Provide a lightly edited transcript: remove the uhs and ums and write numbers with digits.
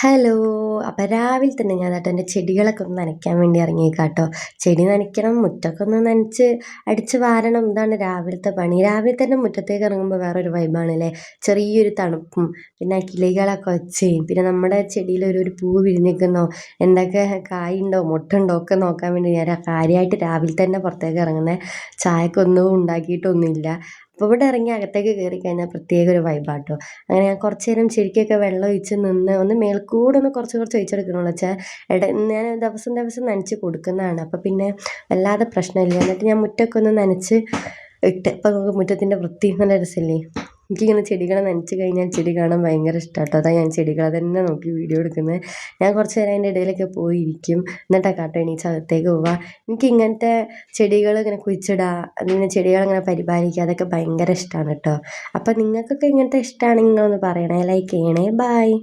Hello. അപ്പം രാവിലെ തന്നെ ഞാനതാ എൻ്റെ ചെടികളൊക്കെ ഒന്ന് നനയ്ക്കാൻ വേണ്ടി ഇറങ്ങിയേക്കാട്ടോ. ചെടി നനയ്ക്കണം, മുറ്റമൊക്കെ ഒന്ന് നനച്ച് അടിച്ച് വാരണം. ഇതാണ് രാവിലത്തെ പണി. രാവിലെ തന്നെ മുറ്റത്തേക്ക് ഇറങ്ങുമ്പോൾ വേറൊരു വൈബാണല്ലേ. ചെറിയൊരു തണുപ്പും പിന്നെ ആ കിളികളൊക്കെ ഒച്ചയും പിന്നെ നമ്മുടെ ചെടിയിൽ ഒരു പൂ വിരിഞ്ഞിരിക്കുന്നോ എന്തൊക്കെ കായുണ്ടോ മൊട്ടുണ്ടോ ഒക്കെ നോക്കാൻ വേണ്ടി ഞാൻ കാര്യമായിട്ട് രാവിലെ തന്നെ പുറത്തേക്ക് ഇറങ്ങുന്നത്. ചായക്കൊന്നും ഉണ്ടാക്കിയിട്ടൊന്നുമില്ല. അപ്പോൾ ഇവിടെ ഇറങ്ങി അകത്തേക്ക് കയറി കഴിഞ്ഞാൽ പ്രത്യേക ഒരു വൈബാട്ടോ. അങ്ങനെ ഞാൻ കുറച്ച് നേരം ചെടിക്കൊക്കെ വെള്ളം ഒഴിച്ച് നിന്ന് ഒന്ന് മേൽക്കൂടെ ഒന്ന് കുറച്ച് കുറച്ച് ഒഴിച്ചെടുക്കണുള്ളൂ വെച്ചാൽ ഞാൻ ദിവസം ദിവസം നനച്ച് കൊടുക്കുന്നതാണ്. അപ്പോൾ പിന്നെ വല്ലാതെ പ്രശ്നമില്ല. എന്നിട്ട് ഞാൻ മുറ്റമൊക്കെ ഒന്ന് നനച്ച് ഇട്ട് ഇപ്പം നമുക്ക് മുറ്റത്തിൻ്റെ വൃത്തി നല്ല രസമില്ലേ. എനിക്കിങ്ങനെ ചെടികളെ നനച്ച് കഴിഞ്ഞാൽ ചെടി കാണാൻ ഭയങ്കര ഇഷ്ടമാട്ടോ. അതാണ് ഞാൻ ചെടികളെ തന്നെ നോക്കി വീഡിയോ എടുക്കുന്നത്. ഞാൻ കുറച്ച് നേരം അതിൻ്റെ ഇടയിലൊക്കെ പോയിരിക്കും. എന്നിട്ടാണ് കാട്ടോ എണീച്ച് അകത്തേക്ക് പോവുക. എനിക്ക് ഇങ്ങനത്തെ ചെടികൾ ഇങ്ങനെ കുഴിച്ചിടുക, അതിങ്ങനെ ചെടികളിങ്ങനെ പരിപാലിക്കുക, അതൊക്കെ ഭയങ്കര ഇഷ്ടമാണ് കേട്ടോ. അപ്പം നിങ്ങൾക്കൊക്കെ ഇങ്ങനത്തെ ഇഷ്ടമാണെങ്കിൽ നിങ്ങളൊന്ന് പറയണേ, ലൈക്ക് ചെയ്യണേ. ബായ്.